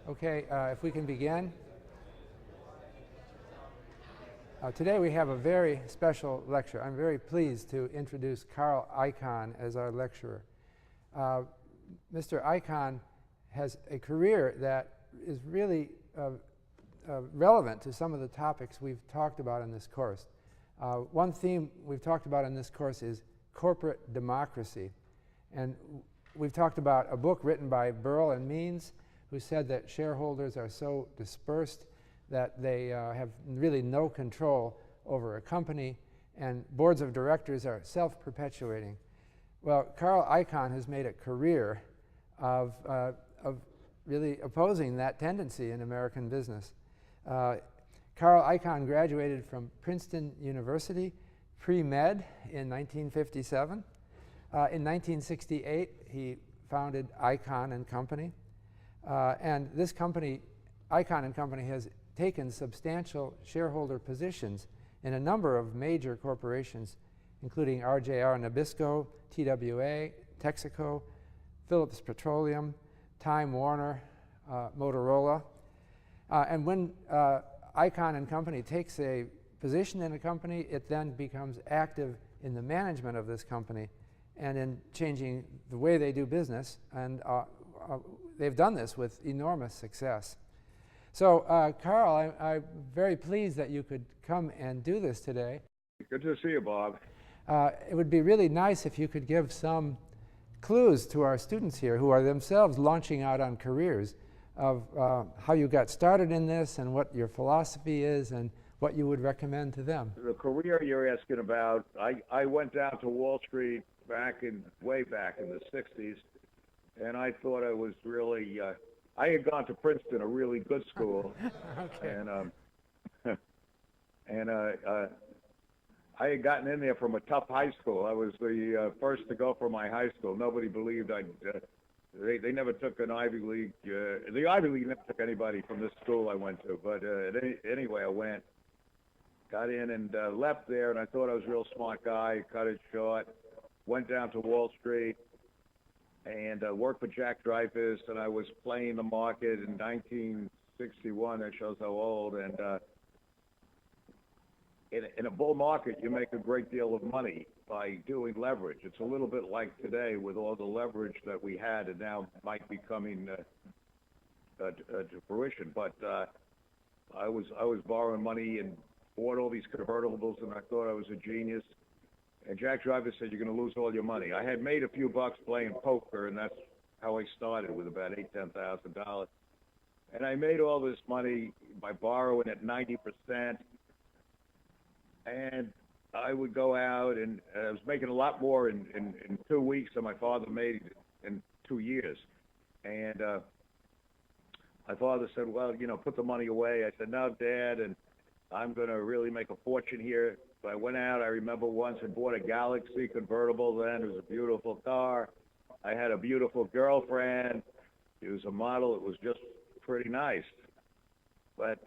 Okay, if we can begin. Today we have a very special lecture. I'm very pleased to introduce Carl Ichan as our lecturer. Mr. Ichan has a career that is really relevant to some of the topics we've talked about in this course. One theme we've talked about in this course is corporate democracy. And we've talked about a book written by Burl and Means, who said that shareholders are so dispersed that they have really no control over a company, and boards of directors are self-perpetuating. Well, Carl Ichan has made a career of really opposing that tendency in American business. Carl Ichan graduated from Princeton University pre-med in 1957. In 1968, he founded Ichan and Company. And this company, Ichan and Company, has taken substantial shareholder positions in a number of major corporations, including RJR Nabisco, TWA, Texaco, Phillips Petroleum, Time Warner, Motorola. And when Ichan and Company takes a position in a company, it then becomes active in the management of this company and in changing the way they do business. And they've done this with enormous success. So, Carl, I'm very pleased that you could come and do this today. Good to see you, Bob. It would be really nice if you could give some clues to our students here who are themselves launching out on careers of how you got started in this and what your philosophy is and what you would recommend to them. The career you're asking about, I went down to Wall Street way back in the 60s, and I thought I was really, I had gone to Princeton, a really good school. Okay. And I had gotten in there from a tough high school. I was the first to go for my high school. Nobody believed they never took an Ivy League. The Ivy League never took anybody from this school I went to. But anyway, I went, got in and left there, and I thought I was a real smart guy, cut it short, went down to Wall Street, and worked for Jack Dreyfus, and I was playing the market in 1961. That shows how old. And in a bull market, you make a great deal of money by doing leverage. It's a little bit like today with all the leverage that we had, and now might be coming to fruition. But I was borrowing money and bought all these convertibles, and I thought I was a genius. And Jack Dreyfus said, "You're going to lose all your money." I had made a few bucks playing poker, and that's how I started, with about $10,000. And I made all this money by borrowing at 90%. And I would go out, and I was making a lot more in 2 weeks than my father made in 2 years. And my father said, "Well, put the money away." I said, "No, Dad, and I'm going to really make a fortune here." So I went out, I remember once, and bought a Galaxy convertible then. It was a beautiful car. I had a beautiful girlfriend. It was a model. It was just pretty nice. But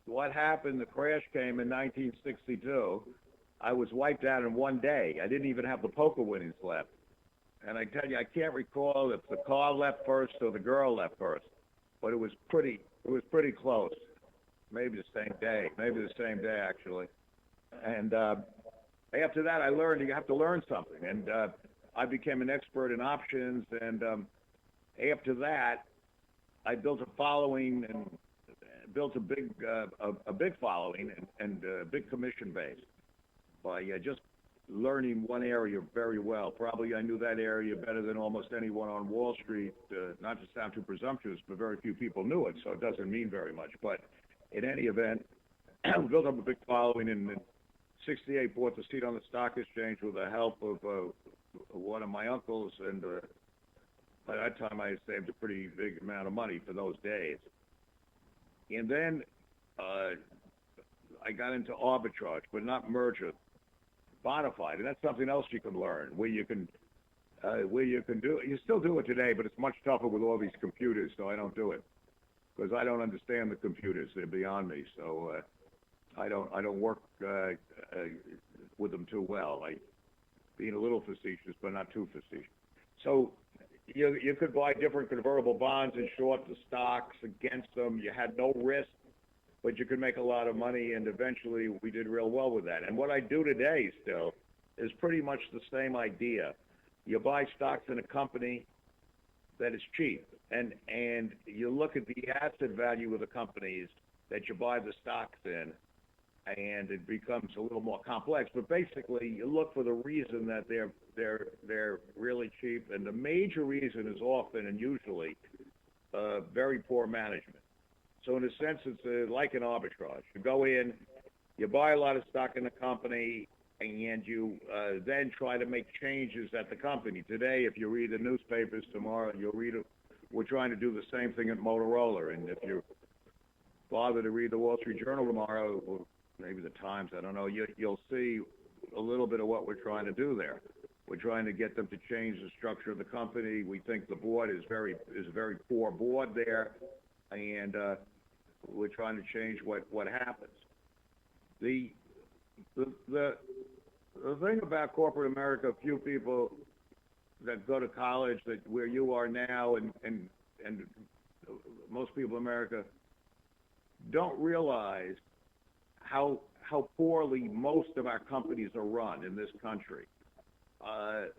what happened, the crash came in 1962. I was wiped out in one day. I didn't even have the poker winnings left. And I tell you, I can't recall if the car left first or the girl left first. But it was pretty close. Maybe the same day, actually. And after that, I learned you have to learn something. And I became an expert in options. And after that, I built a following and built a big following and a big commission base by just learning one area very well. Probably I knew that area better than almost anyone on Wall Street. Not to sound too presumptuous, but very few people knew it, so it doesn't mean very much. But in any event, we built up a big following, and in '68 bought the seat on the stock exchange with the help of one of my uncles, and by that time I had saved a pretty big amount of money for those days. And then I got into arbitrage, but not merger, bonafide, and that's something else you can learn, where you can do it. You still do it today, but it's much tougher with all these computers, so I don't do it. Because I don't understand the computers; they're beyond me. So I don't work with them too well. Being a little facetious, but not too facetious. So you could buy different convertible bonds and short the stocks against them. You had no risk, but you could make a lot of money, and eventually we did real well with that. And what I do today still is pretty much the same idea. You buy stocks in a company that is cheap, and you look at the asset value of the companies that you buy the stocks in, and it becomes a little more complex. But basically, you look for the reason that they're really cheap, and the major reason is often and usually very poor management. So in a sense, it's like an arbitrage. You go in, you buy a lot of stock in the company, and you then try to make changes at the company. Today, if you read the newspapers, tomorrow you'll read it. We're trying to do the same thing at Motorola, and if you bother to read the Wall Street Journal tomorrow, or maybe the Times, I don't know, you'll see a little bit of what we're trying to do there. We're trying to get them to change the structure of the company. We think the board is a very poor board there, and we're trying to change what happens. The thing about corporate America, few people that go to college that where you are now, and most people in America don't realize how poorly most of our companies are run in this country,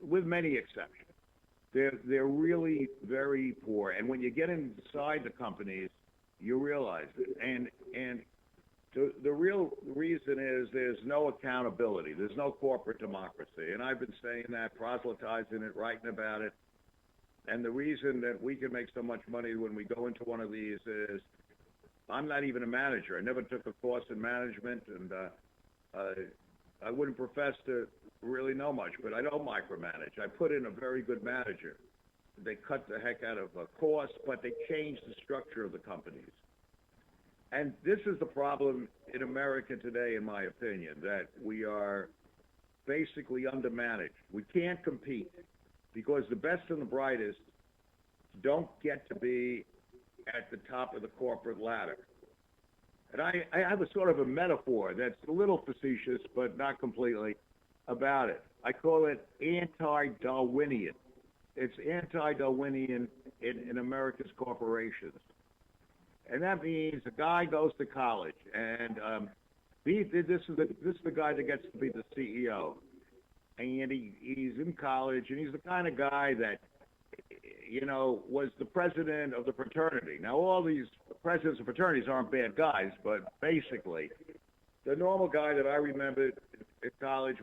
with many exceptions. They're really very poor, and when you get inside the companies, you realize it. And the real reason is there's no accountability. There's no corporate democracy, and I've been saying that, proselytizing it, writing about it. And the reason that we can make so much money when we go into one of these is I'm not even a manager. I never took a course in management, and I wouldn't profess to really know much, but I don't micromanage. I put in a very good manager. They cut the heck out of a cost, but they changed the structure of the companies. And this is the problem in America today, in my opinion, that we are basically undermanaged. We can't compete because the best and the brightest don't get to be at the top of the corporate ladder. And I have a sort of a metaphor that's a little facetious, but not completely, about it. I call it anti-Darwinian. It's anti-Darwinian in America's corporations. And that means a guy goes to college, and this is the guy that gets to be the CEO. And he's in college, and he's the kind of guy that, was the president of the fraternity. Now, all these presidents of fraternities aren't bad guys, but basically, the normal guy that I remembered at college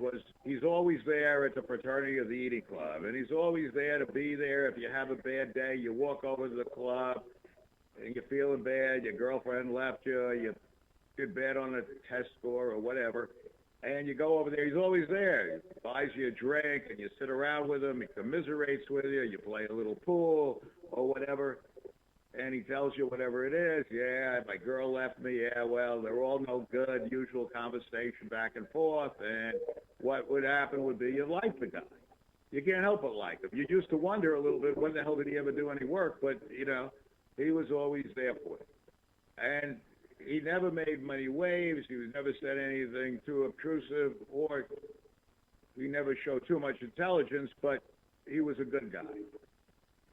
he's always there at the fraternity of the eating club, and he's always there to be there. If you have a bad day, you walk over to the club, and you're feeling bad, your girlfriend left you, you did bad on a test score or whatever, and you go over there, he's always there. He buys you a drink, and you sit around with him, he commiserates with you, you play a little pool or whatever, and he tells you whatever it is. Yeah, my girl left me. Yeah, well, they're all no good, usual conversation back and forth, and what would happen would be you like the guy. You can't help but like him. You used to wonder a little bit, when the hell did he ever do any work, but, he was always there for you. And he never made many waves. He never said anything too obtrusive, or he never showed too much intelligence, but he was a good guy.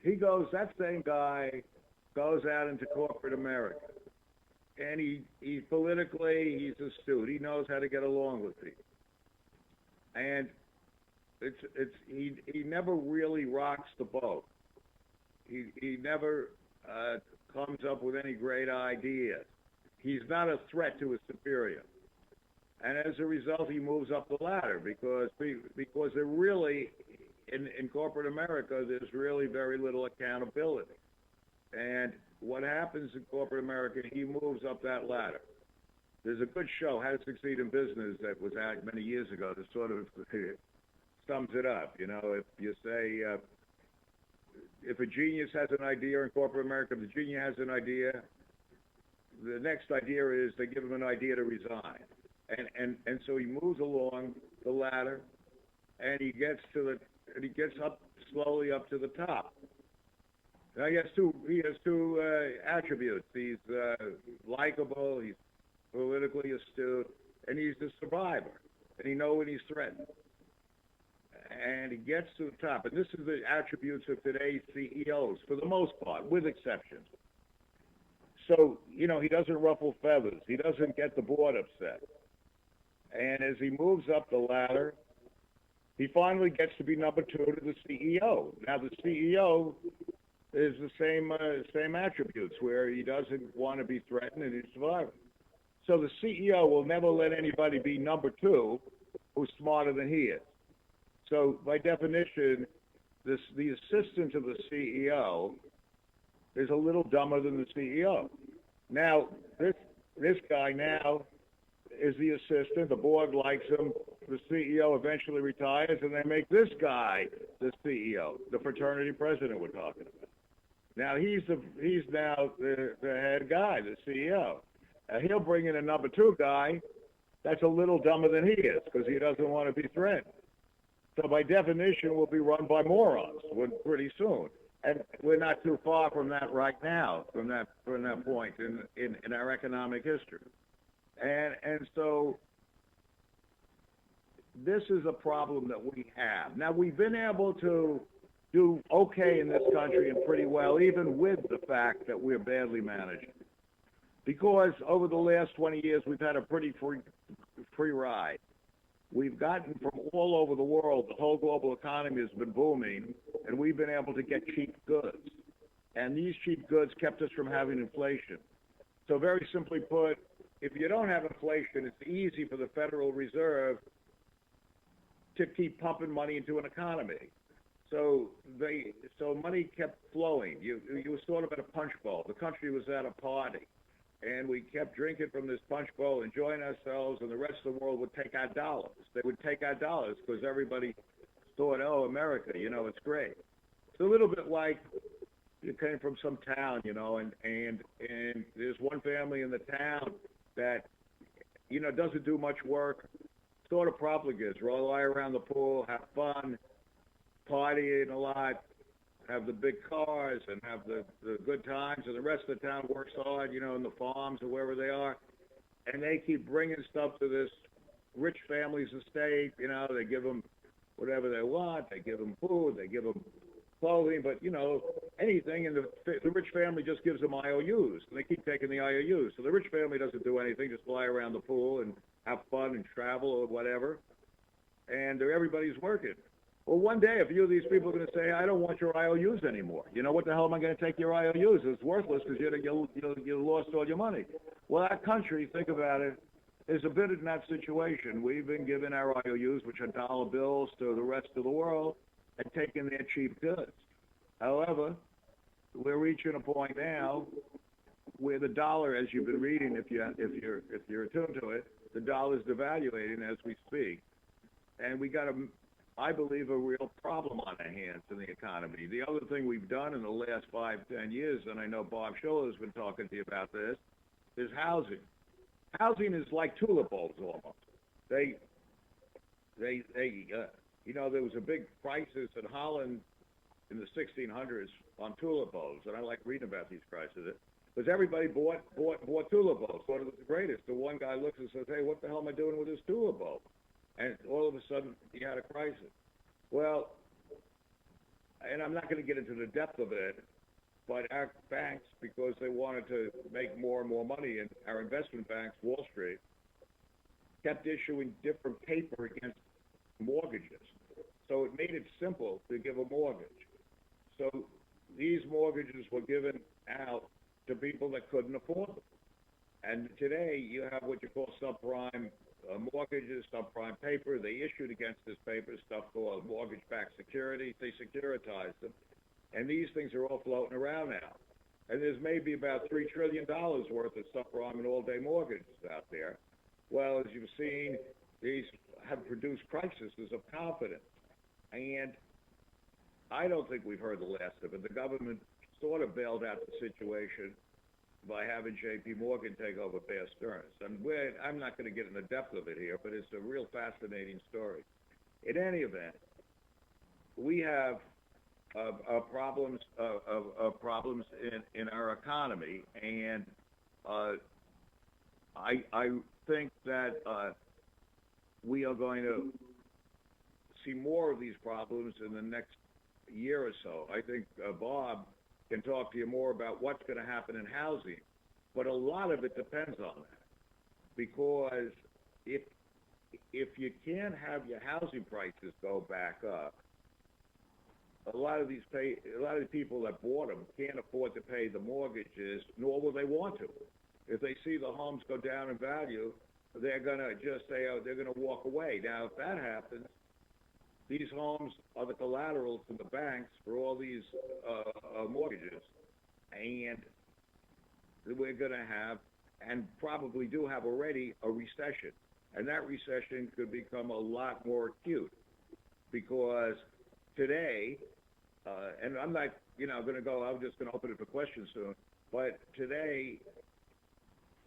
That same guy goes out into corporate America. And he's astute. He knows how to get along with people. And he never really rocks the boat. He never comes up with any great ideas. He's not a threat to his superior. And as a result, he moves up the ladder because there really, in corporate America, there's really very little accountability. And what happens in corporate America, he moves up that ladder. There's a good show, How to Succeed in Business, that was out many years ago that sort of sums it up. If you say, if a genius has an idea in corporate America, if the genius has an idea, the next idea is they give him an idea to resign. And so he moves along the ladder, and he gets up slowly up to the top. Now he has two attributes. He's likable, he's politically astute, and he's a survivor, and he knows when he's threatened. and he gets to the top. And this is the attributes of today's CEOs, for the most part, with exceptions. So, you know, he doesn't ruffle feathers. He doesn't get the board upset. And as he moves up the ladder, he finally gets to be number two to the CEO. Now, the CEO is the same attributes, where he doesn't want to be threatened and he's surviving. So the CEO will never let anybody be number two who's smarter than he is. So by definition, the assistant to the CEO is a little dumber than the CEO. Now, this guy now is the assistant. The board likes him. The CEO eventually retires, and they make this guy the CEO, the fraternity president we're talking about. Now he's now the head guy, the CEO. He'll bring in a number two guy that's a little dumber than he is because he doesn't want to be threatened. So by definition, we'll be run by morons pretty soon. And we're not too far from that right now, from that point in our economic history. And so this is a problem that we have. Now, we've been able to do okay in this country and pretty well, even with the fact that we're badly managed. Because over the last 20 years, we've had a pretty free ride. We've gotten from all over the world, the whole global economy has been booming, and we've been able to get cheap goods. And these cheap goods kept us from having inflation. So very simply put, if you don't have inflation, it's easy for the Federal Reserve to keep pumping money into an economy. So money kept flowing. You were sort of at a punch bowl. The country was at a party. And we kept drinking from this punch bowl, enjoying ourselves, and the rest of the world would take our dollars. They would take our dollars because everybody thought, oh, America, you know, it's great. It's a little bit like you came from some town, you know, and there's one family in the town that, you know, doesn't do much work, sort of profligates, lie around the pool, have fun, partying a lot, have the big cars and have the good times, and the rest of the town works hard, you know, in the farms or wherever they are, and they keep bringing stuff to this rich family's estate. You know, they give them whatever they want, they give them food, they give them clothing, but, you know, anything, and the rich family just gives them IOUs, and they keep taking the IOUs. So the rich family doesn't do anything, just lie around the pool and have fun and travel or whatever, and everybody's working. Well, one day, a few of these people are going to say, I don't want your IOUs anymore. You know, what the hell am I going to take your IOUs? It's worthless because you lost all your money. Well, our country, think about it, is a bit in that situation. We've been giving our IOUs, which are dollar bills, to the rest of the world and taking their cheap goods. However, we're reaching a point now where the dollar, as you've been reading, if you're attuned to it, the dollar is devaluating as we speak. And we got I believe, a real problem on our hands in the economy. The other thing we've done in the last 5-10 years, and I know Bob Schiller has been talking to you about this, is housing. Housing is like tulip bulbs almost. You know, there was a big crisis in Holland in the 1600s on tulip bulbs, and I like reading about these crises because everybody bought tulip bulbs, thought it was the greatest. The one guy looks and says, hey, what the hell am I doing with this tulip bulb? And all of a sudden, he had a crisis. Well, and I'm not going to get into the depth of it, but our banks, because they wanted to make more and more money, and our investment banks, Wall Street, kept issuing different paper against mortgages. So it made it simple to give a mortgage. So these mortgages were given out to people that couldn't afford them. And today, you have what you call subprime mortgages, subprime paper. They issued against this paper stuff called mortgage-backed securities. They securitized them. And these things are all floating around now. And there's maybe about $3 trillion worth of subprime and all-day mortgages out there. Well, as you've seen, these have produced crises of confidence. And I don't think we've heard the last of it. The government sort of bailed out the situation by having J.P. Morgan take over Bear Stearns. And I'm not going to get in the depth of it here, but it's a real fascinating story. In any event, we have problems in our economy, and I think that we are going to see more of these problems in the next year or so. I think Bob can talk to you more about what's going to happen in housing, but a lot of it depends on that, because if you can't have your housing prices go back up, a lot of the people that bought them can't afford to pay the mortgages, nor will they want to. If they see the homes go down in value, they're going to just say, oh, they're going to walk away. Now, if that happens, these homes are the collateral to the banks for all these mortgages, and we're going to have, and probably do have already, a recession. And that recession could become a lot more acute, because today, and I'm not, going to go, I'm just going to open it for questions soon, but today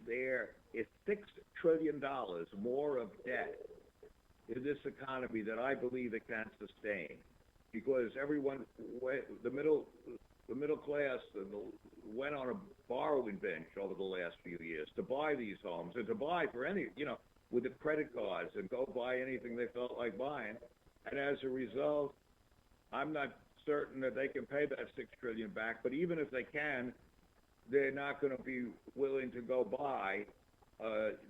there is $6 trillion more of debt in this economy that I believe it can sustain, because everyone, the middle class, went on a borrowing bench over the last few years to buy these homes, and to buy for any, with the credit cards, and go buy anything they felt like buying. And as a result, I'm not certain that they can pay that $6 trillion back, but even if they can, they're not going to be willing to go buy.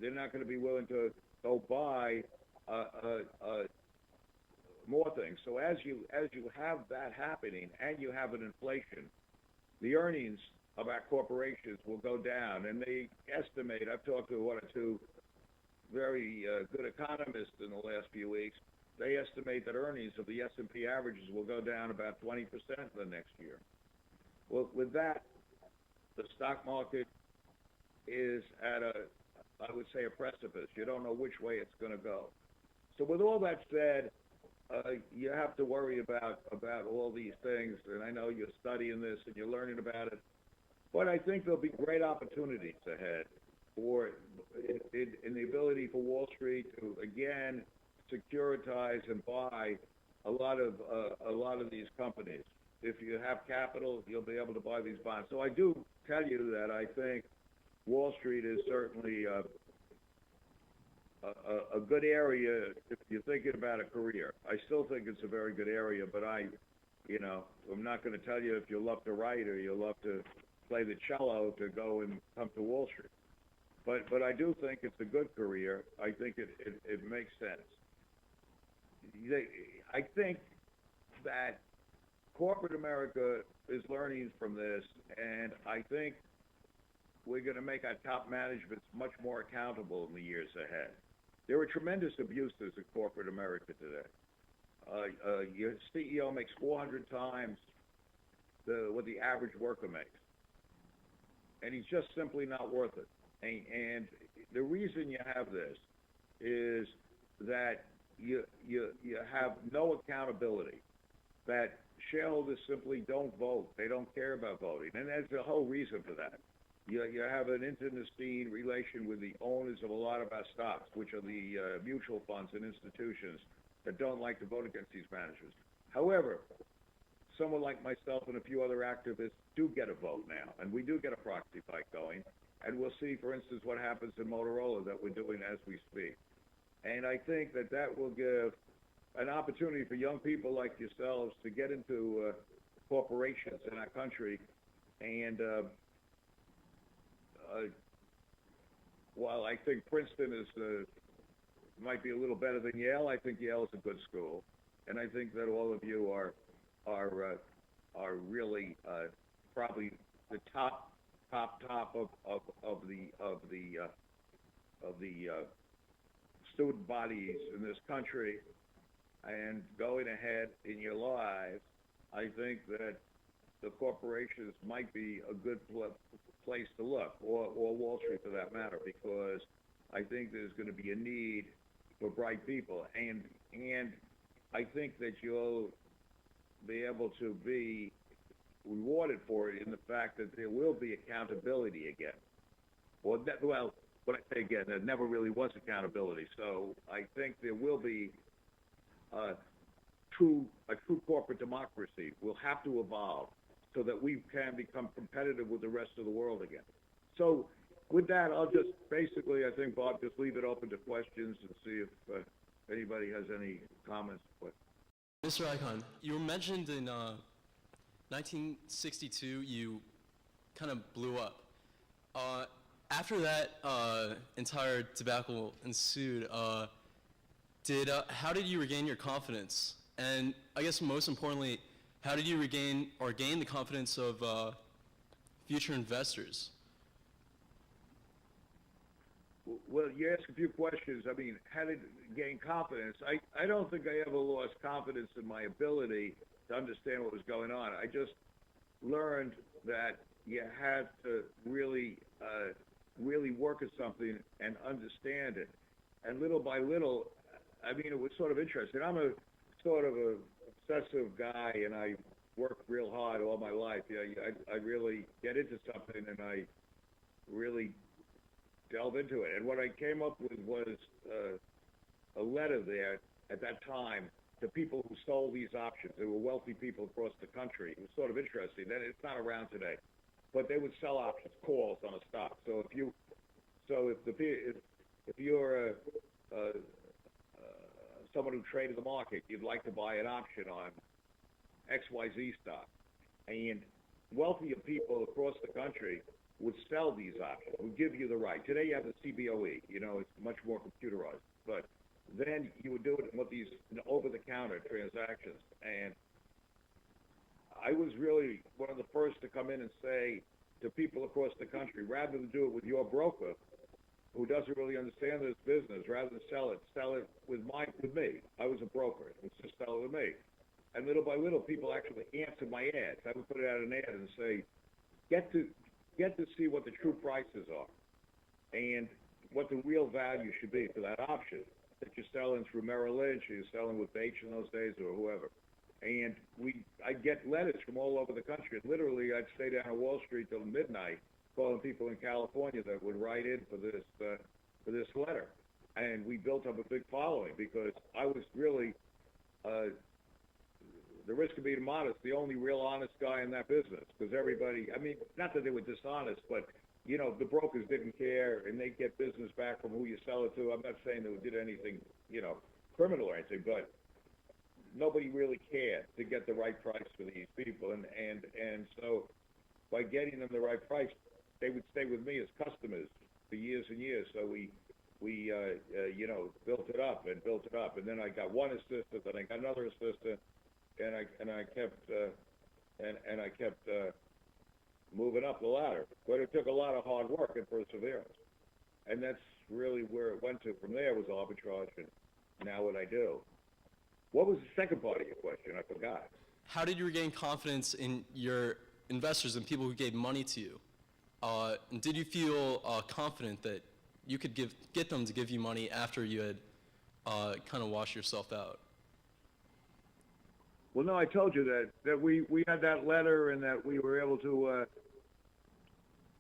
They're not going to be willing to go buy more things. So as you have that happening, and you have an inflation, the earnings of our corporations will go down. And they estimate, I've talked to one or two very good economists in the last few weeks, they estimate that earnings of the S&P averages will go down about 20% the next year. Well, with that, the stock market is at I would say, a precipice. You don't know which way it's going to go. So with all that said, you have to worry about all these things, and I know you're studying this and you're learning about it, but I think there'll be great opportunities ahead in the ability for Wall Street to, again, securitize and buy a lot of these companies. If you have capital, you'll be able to buy these bonds. So I do tell you that I think Wall Street is certainly a good area if you're thinking about a career. I still think it's a very good area, but I'm not going to tell you if you love to write or you love to play the cello to go and come to Wall Street. But I do think it's a good career. I think it makes sense. I think that corporate America is learning from this, and I think we're going to make our top management much more accountable in the years ahead. There are tremendous abuses in corporate America today. Your CEO makes 400 times what the average worker makes, and he's just simply not worth it. And the reason you have this is that you have no accountability, that shareholders simply don't vote. They don't care about voting, and there's a whole reason for that. You have an internecine relation with the owners of a lot of our stocks, which are the mutual funds and institutions that don't like to vote against these managers. However, someone like myself and a few other activists do get a vote now, and we do get a proxy fight going, and we'll see, for instance, what happens in Motorola that we're doing as we speak. And I think that will give an opportunity for young people like yourselves to get into corporations in our country. And while I think Princeton might be a little better than Yale, I think Yale is a good school, and I think that all of you are really probably the top of the student bodies in this country. And going ahead in your lives, I think that the corporations might be a good place to look, or Wall Street for that matter, because I think there's going to be a need for bright people, and I think that you'll be able to be rewarded for it in the fact that there will be accountability again. Well, what I say again, there never really was accountability. So I think there will be a true corporate democracy. Will have to evolve so that we can become competitive with the rest of the world again. So with that, I'll just basically, I think, Bob, just leave it open to questions and see if anybody has any comments. Mr. Ichan, you were mentioned in 1962 you kind of blew up. After that entire debacle ensued, how did you regain your confidence? And I guess most importantly, how did you regain or gain the confidence of future investors? Well, you ask a few questions. I mean, how did gain confidence? I don't think I ever lost confidence in my ability to understand what was going on. I just learned that you had to really, really work at something and understand it. And little by little, I mean, it was sort of interesting. I'm a sort of a obsessive guy, and I work real hard all my life. I really get into something, and I really delve into it. And what I came up with was a letter there at that time to people who sold these options. They were wealthy people across the country. It was sort of interesting. That it's not around today, but they would sell options, calls on a stock. So if you're someone who traded the market, you'd like to buy an option on XYZ stock, and wealthier people across the country would sell these options, would give you the right. Today you have the CBOE, it's much more computerized, but then you would do it with these over-the-counter transactions. And I was really one of the first to come in and say to people across the country, rather than do it with your broker, who doesn't really understand this business, rather than sell it with me. I was a broker. Let's just sell it with me. And little by little, people actually answered my ads. I would put it out an ad and say, get to see what the true prices are and what the real value should be for that option that you're selling through Merrill Lynch, or you're selling with H in those days, or whoever. And I'd get letters from all over the country. And literally, I'd stay down on Wall Street till midnight, calling people in California that would write in for this letter. And we built up a big following because I was really, the risk of being modest, the only real honest guy in that business. Because everybody, I mean, not that they were dishonest, but the brokers didn't care, and they get business back from who you sell it to. I'm not saying they did anything, criminal or anything, but nobody really cared to get the right price for these people. And so by getting them the right price, they would stay with me as customers for years and years. So we built it up and built it up. And then I got one assistant, then I got another assistant, and I kept moving up the ladder. But it took a lot of hard work and perseverance. And that's really where it went to. From there was arbitrage, and now what I do. What was the second part of your question? I forgot. How did you regain confidence in your investors and people who gave money to you? And did you feel confident that you could get them to give you money after you had kind of washed yourself out? Well, no, I told you that we had that letter, and that we were able to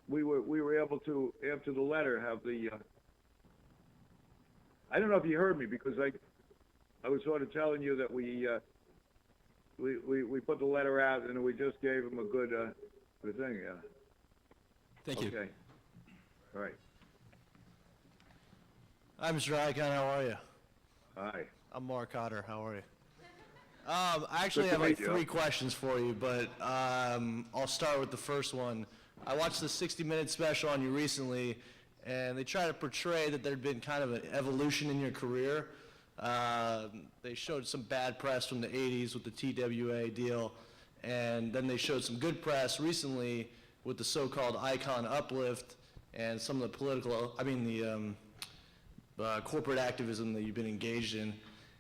we were able to, after the letter, have the I don't know if you heard me, because I was sort of telling you that we put the letter out, and we just gave him a good thing. Yeah. Thank you. Okay. All right. Hi, Mr. Ichan. How are you? Hi. I'm Mark Cotter. How are you? I actually Good to have like meet you. 3 questions for you, but I'll start with the first one. I watched the 60-minute special on you recently, and they try to portray that there'd been kind of an evolution in your career. They showed some bad press from the 80s with the TWA deal, and then they showed some good press recently with the so-called Ichan uplift and some of the corporate activism that you've been engaged in.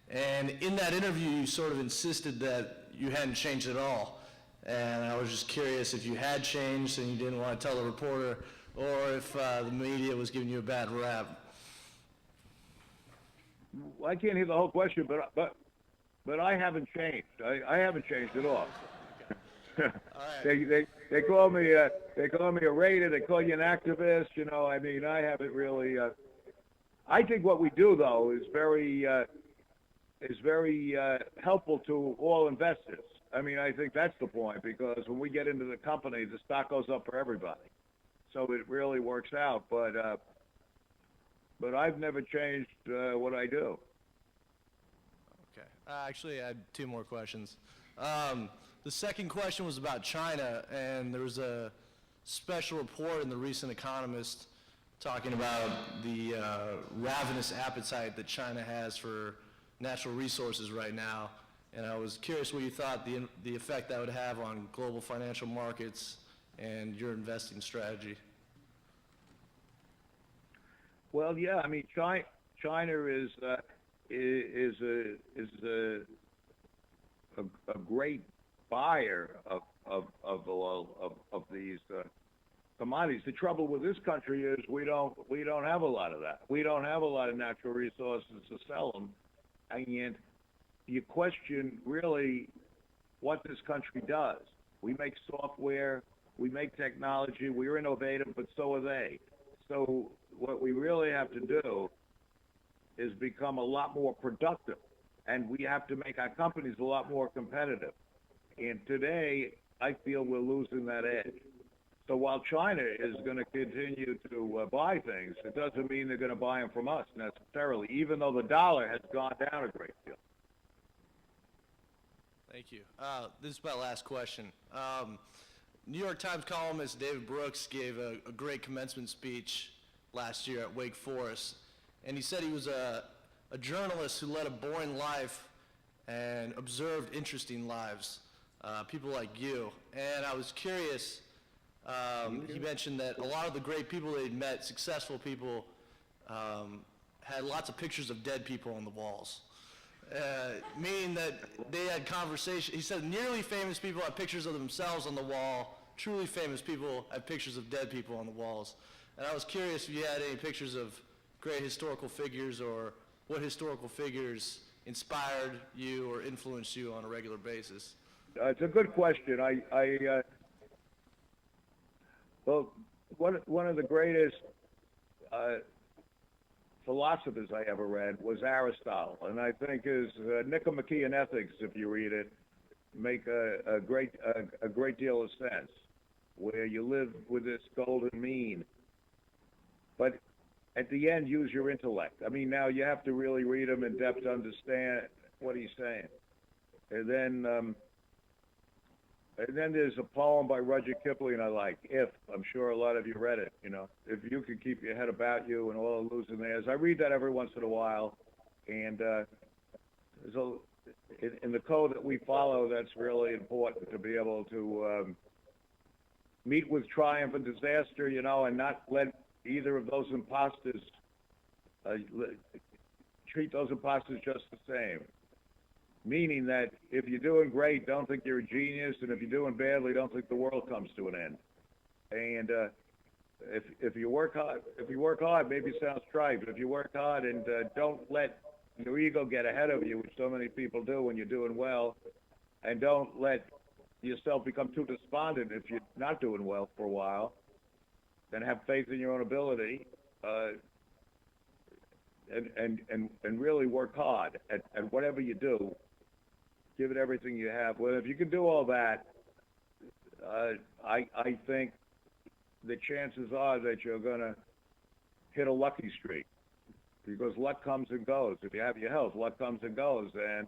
And in that interview, you sort of insisted that you hadn't changed at all. And I was just curious if you had changed and you didn't want to tell the reporter, or if the media was giving you a bad rap. Well, I can't hear the whole question, but I haven't changed. I haven't changed at all. They call me a raider. They call you an activist. I mean, I haven't really. I think what we do, though, is very helpful to all investors. I mean, I think that's the point, because when we get into the company, the stock goes up for everybody. So it really works out. But I've never changed what I do. Okay. Actually, I had two more questions. The second question was about China, and there was a special report in the recent Economist talking about the ravenous appetite that China has for natural resources right now. And I was curious what you thought the effect that would have on global financial markets and your investing strategy. Well, yeah, I mean, China is a great buyer of these commodities. The trouble with this country is we don't have a lot of that. We don't have a lot of natural resources to sell them, and you question really what this country does. We make software, we make technology, we're innovative, but so are they. So what we really have to do is become a lot more productive, and we have to make our companies a lot more competitive. And today, I feel we're losing that edge. So while China is going to continue to buy things, it doesn't mean they're going to buy them from us necessarily, even though the dollar has gone down a great deal. Thank you. This is my last question. New York Times columnist David Brooks gave a great commencement speech last year at Wake Forest, and he said he was a journalist who led a boring life and observed interesting lives, people like you. And I was curious, he mentioned that a lot of the great people that he'd met, successful people, had lots of pictures of dead people on the walls. Meaning that they had conversation. He said nearly famous people have pictures of themselves on the wall. Truly famous people have pictures of dead people on the walls. And I was curious if you had any pictures of great historical figures, or what historical figures inspired you or influenced you on a regular basis. It's a good question. Well, one of the greatest philosophers I ever read was Aristotle, and I think his Nicomachean Ethics, if you read it, make a great deal of sense, where you live with this golden mean, but at the end use your intellect. I mean, now you have to really read him in depth to understand what he's saying. And then there's a poem by Rudyard Kipling I like, If. I'm sure a lot of you read it, you know. If you could keep your head about you and all losing theirs. I read that every once in a while, and in the code that we follow, that's really important, to be able to meet with triumph and disaster, you know, and not let either of those imposters, treat those imposters just the same. Meaning that if you're doing great, don't think you're a genius, and if you're doing badly, don't think the world comes to an end. And if you work hard, maybe it sounds trite, but if you work hard and don't let your ego get ahead of you, which so many people do when you're doing well, and don't let yourself become too despondent if you're not doing well for a while, then have faith in your own ability, and really work hard at whatever you do. Give it everything you have. Well, if you can do all that, I think the chances are that you're going to hit a lucky streak, because luck comes and goes. If you have your health, luck comes and goes. And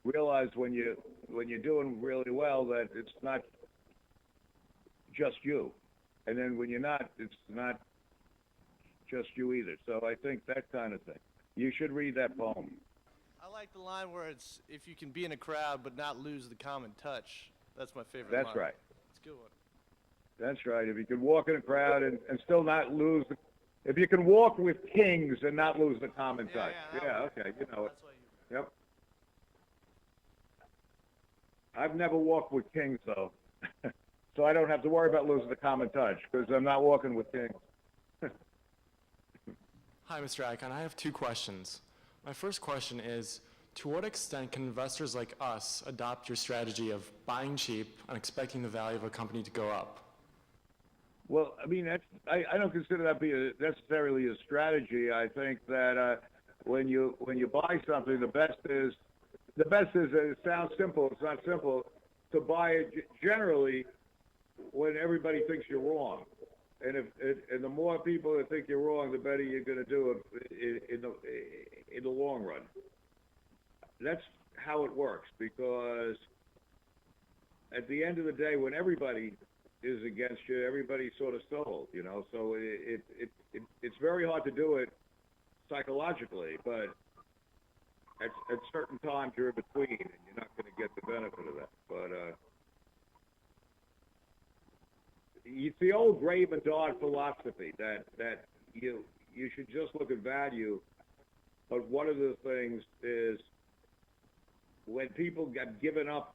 realize when you're doing really well that it's not just you, and then when you're not, it's not just you either. So I think that kind of thing. You should read that poem. I like the line where it's, if you can be in a crowd but not lose the common touch. That's my favorite line. That's right. It's a good one. That's right. If you can walk in a crowd and still not lose, if you can walk with kings and not lose the common touch. Yeah, okay, you know it. That's why you... Yep. I've never walked with kings, though. So I don't have to worry about losing the common touch, because I'm not walking with kings. Hi, Mr. Ichan. I have two questions. My first question is, to what extent can investors like us adopt your strategy of buying cheap and expecting the value of a company to go up? Well, I mean, I don't consider that be necessarily a strategy. I think that when you buy something, the best is it sounds simple. It's not simple to buy it generally when everybody thinks you're wrong. And the more people that think you're wrong, the better you're going to do in the long run. how it works, because at the end of the day, when everybody is against you, everybody's sort of sold, you know. So it's very hard to do it psychologically, but at certain times you're in between, and you're not going to get the benefit of that. But it's the old Grave and Dodd philosophy that you should just look at value. But one of the things is when people get given up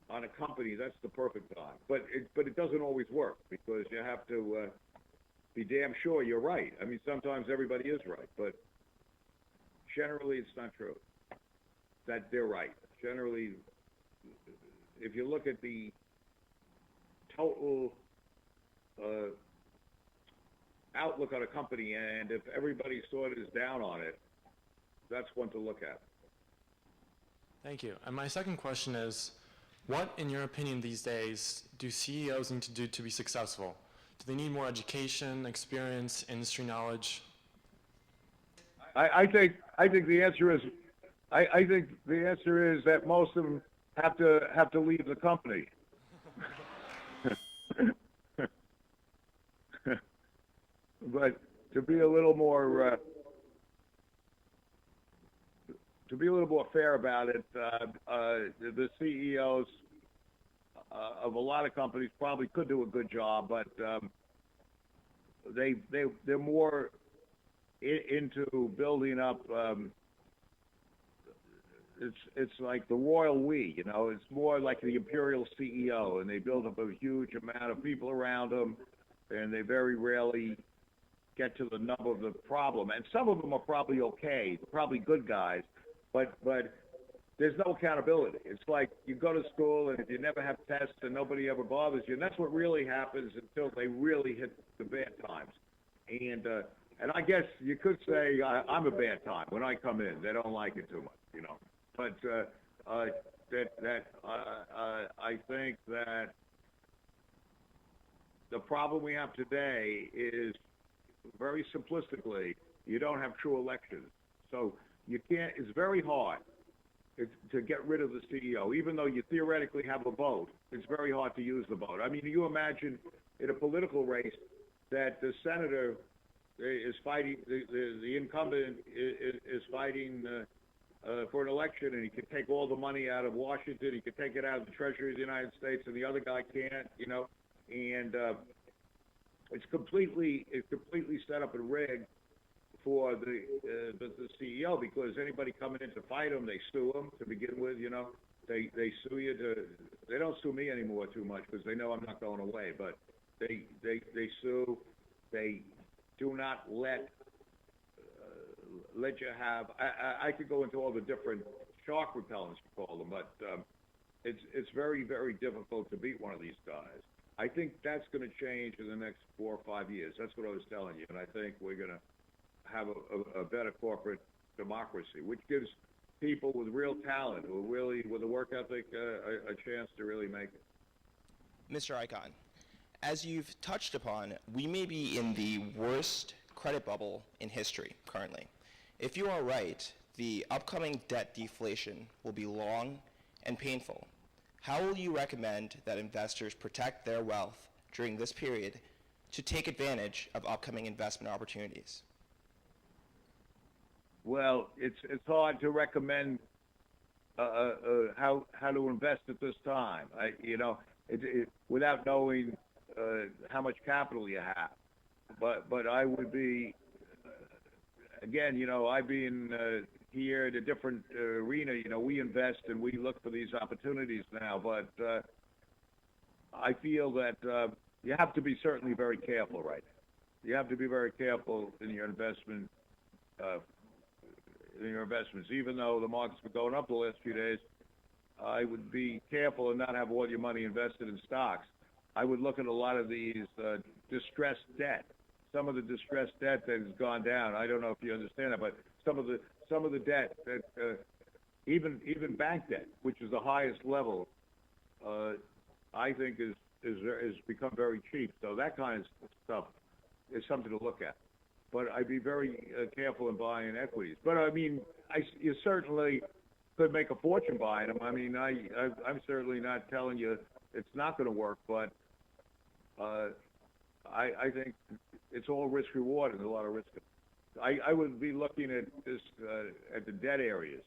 on a company, that's the perfect time. But it doesn't always work, because you have to be damn sure you're right. I mean, sometimes everybody is right, but generally it's not true that they're right. Generally, if you look at the total outlook on a company, and if everybody sort of is down on it, that's one to look at. Thank you. And my second question is, what, in your opinion these days, do CEOs need to do to be successful? Do they need more education, experience, industry knowledge? I think the answer is that most of them have to leave the company. But to be a little more fair about it, the CEOs of a lot of companies probably could do a good job, but they're more into building up. It's like the royal we, you know. It's more like the imperial CEO, and they build up a huge amount of people around them, and they very rarely get to the nub of the problem. And some of them are probably okay, probably good guys, but there's no accountability. It's like you go to school, and if you never have tests and nobody ever bothers you, and that's what really happens until they really hit the bad times. And I guess you could say I'm a bad time when I come in. They don't like it too much, you know. But I think that the problem we have today is, very simplistically, you don't have true elections. So you can't. It's very hard to get rid of the CEO, even though you theoretically have a vote. It's very hard to use the vote. I mean, you imagine in a political race that the senator is fighting, the incumbent is fighting for an election, and he can take all the money out of Washington, he can take it out of the Treasury of the United States, and the other guy can't, you know, and it's completely set up and rigged for the CEO, because anybody coming in to fight him, they sue him to begin with, you know. They sue you they don't sue me anymore too much, because they know I'm not going away, but they sue. They do not let you have. I could go into all the different shark repellents, you call them, but it's very, very difficult to beat one of these guys. I think that's going to change in the next 4 or 5 years. That's what I was telling you, and I think we're going to have a better corporate democracy, which gives people with real talent, who really, with a work ethic, a chance to really make it. Mr. Ichan, as you've touched upon, we may be in the worst credit bubble in history currently. If you are right, the upcoming debt deflation will be long and painful. How will you recommend that investors protect their wealth during this period to take advantage of upcoming investment opportunities? Well, it's hard to recommend how to invest at this time. Without knowing how much capital you have. But I would be, again, you know, I've been here in a different arena. You know, we invest and we look for these opportunities now. But I feel that you have to be certainly very careful right now. You have to be very careful in your investment. Even though the market's been going up the last few days, I would be careful and not have all your money invested in stocks. I would look at a lot of these distressed debt. Some of the distressed debt that has gone down. I don't know if you understand that, but some of the debt that even bank debt, which is the highest level, I think is become very cheap. So that kind of stuff is something to look at. But I'd be very careful in buying equities. But I mean, you certainly could make a fortune buying them. I mean, I'm certainly not telling you it's not going to work, but I think it's all risk reward and a lot of risk. I would be looking at this at the debt areas.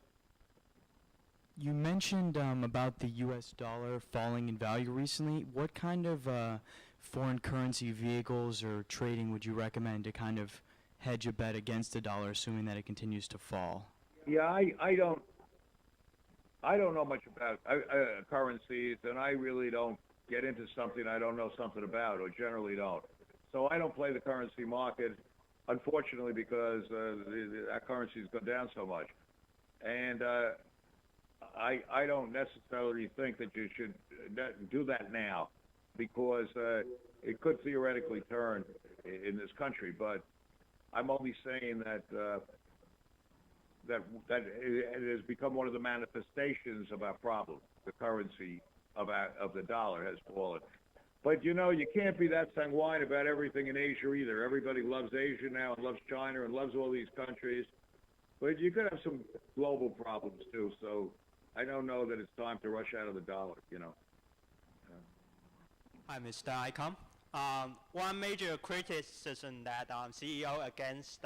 You mentioned about the U.S. dollar falling in value recently. What kind of foreign currency vehicles or trading would you recommend to kind of hedge a bet against the dollar, assuming that it continues to fall? Yeah, I don't know much about currencies, and I really don't get into something I don't know something about, or generally don't. So I don't play the currency market, unfortunately, because our currency's gone down so much. And I don't necessarily think that you should do that now, because it could theoretically turn in this country. But I'm only saying that that it has become one of the manifestations of our problem. The currency of the dollar has fallen. But you know, you can't be that sanguine about everything in Asia either. Everybody loves Asia now and loves China and loves all these countries. But you could have some global problems too. So I don't know that it's time to rush out of the dollar, you know. Hi, Mr. Ichan. One major criticism that CEO against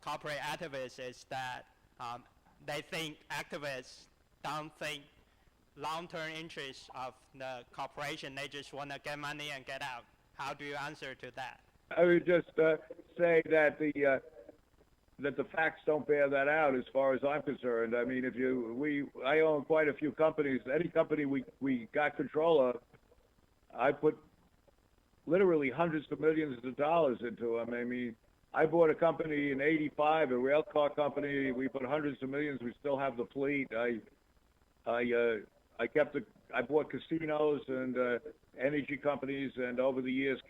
corporate activists is that they think activists don't think long-term interests of the corporation. They just want to get money and get out. How do you answer to that? I would just say that the facts don't bear that out as far as I'm concerned. I mean, I own quite a few companies. Any company we got control of, I put literally hundreds of millions of dollars into them. I mean, I bought a company in '85, a rail car company. We put hundreds of millions. We still have the fleet. I bought casinos and energy companies, and over the years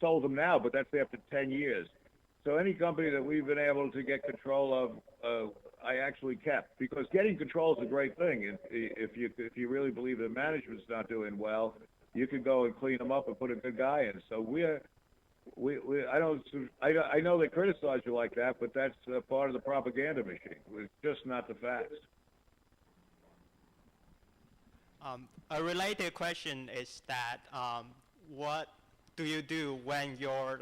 sold them now, but that's after 10 years. So any company that we've been able to get control of, I actually kept, because getting control is a great thing. If you really believe that management's not doing well, you can go and clean them up and put a good guy in. So I know they criticize you like that, but that's part of the propaganda machine. It's just not the facts. A related question is that what do you do when your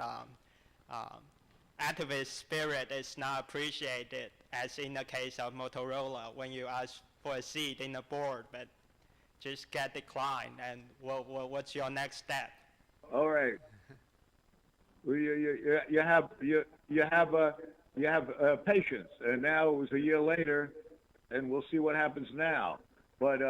activist spirit is not appreciated, as in the case of Motorola, when you ask for a seat in the board but just get declined, and what's your next step? All right. Well, you have patience, and now it was a year later, and we'll see what happens now. But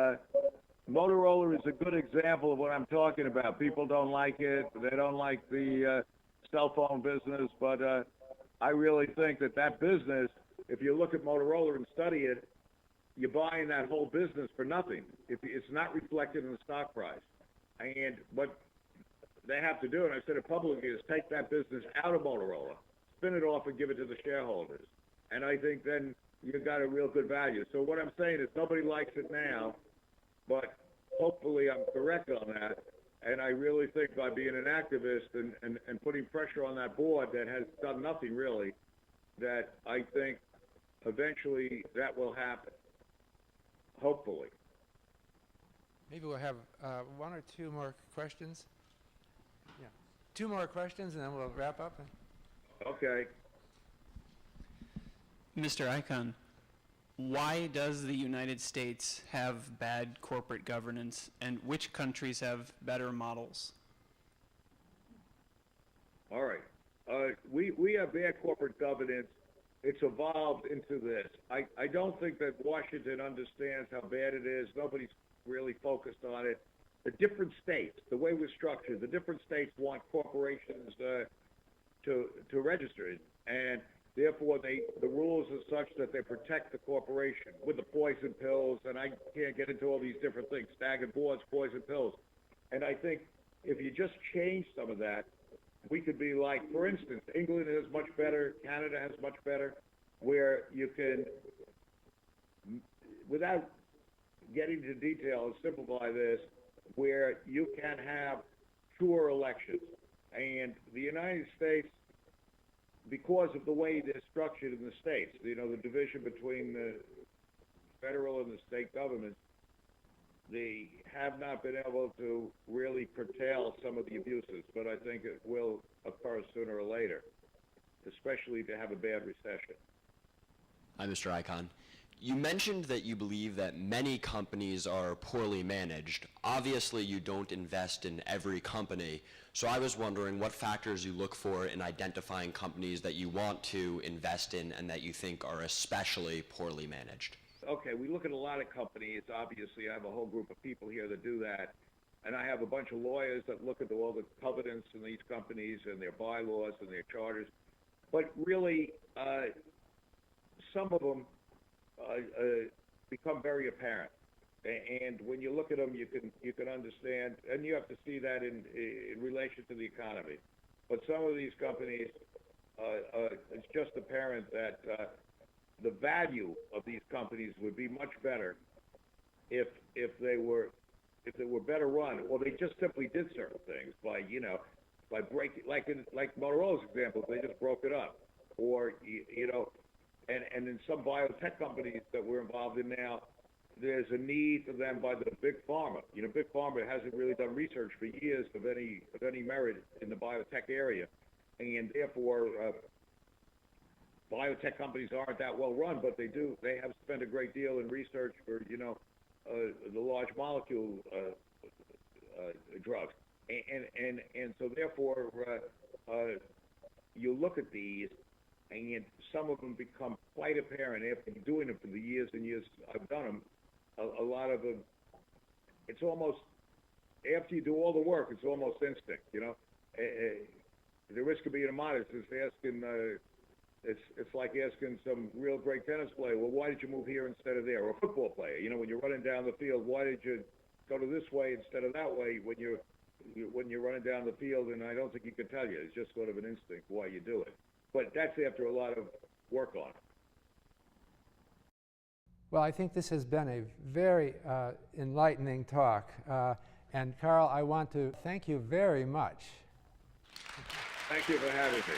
Motorola is a good example of what I'm talking about. People don't like it. They don't like the cell phone business, but I really think that business, if you look at Motorola and study it, you're buying that whole business for nothing. It's not reflected in the stock price. And what they have to do, and I said it publicly, is take that business out of Motorola, spin it off and give it to the shareholders. And I think then you've got a real good value. So what I'm saying is nobody likes it now, but hopefully I'm correct on that. And I really think by being an activist and putting pressure on that board that has done nothing really, that I think eventually that will happen. Hopefully. Maybe we'll have one or two more questions. Yeah, 2 more questions, and then we'll wrap up. Okay. Mr. Ichan, why does the United States have bad corporate governance, and which countries have better models? All right. We have bad corporate governance. It's evolved into this. I don't think that Washington understands how bad it is. Nobody's really focused on it. The different states, the way we're structured, the different states want corporations to register it, and therefore the rules are such that they protect the corporation with the poison pills, and I can't get into all these different things, staggered boards, poison pills. And I think if you just change some of that, we could be like, for instance, England is much better, Canada has much better, where you can, without getting into detail, simplify this, where you can have truer elections. And the United States, because of the way they're structured in the states, you know, the division between the federal and the state governments, they have not been able to really curtail some of the abuses, but I think it will occur sooner or later, especially to have a bad recession. Hi, Mr. Ichan. You mentioned that you believe that many companies are poorly managed. Obviously, you don't invest in every company, so I was wondering what factors you look for in identifying companies that you want to invest in and that you think are especially poorly managed. Okay, we look at a lot of companies. Obviously, I have a whole group of people here that do that, and I have a bunch of lawyers that look at all the covenants in these companies and their bylaws and their charters. But really, some of them become very apparent, and when you look at them, you can understand, and you have to see that in relation to the economy. But some of these companies, it's just apparent that the value of these companies would be much better if they were better run, or they just simply did certain things by breaking, like Motorola's example, they just broke it up, or and in some biotech companies that we're involved in now, there's a need for them by the big pharma. Big pharma hasn't really done research for years of any merit in the biotech area, and therefore biotech companies aren't that well run, but they have spent a great deal in research for the large molecule drugs, and so therefore you look at these, and some of them become quite apparent after doing them for the years and years I've done them. A lot of them, it's almost, after you do all the work, it's almost instinct, The risk of being immodest is asking, it's like asking some real great tennis player, well, why did you move here instead of there? Or a football player, when you're running down the field, why did you go to this way instead of that way when you're running down the field? And I don't think you can tell you. It's just sort of an instinct why you do it. But that's after a lot of work on it. Well, I think this has been a very enlightening talk. And Carl, I want to thank you very much. Thank you for having me.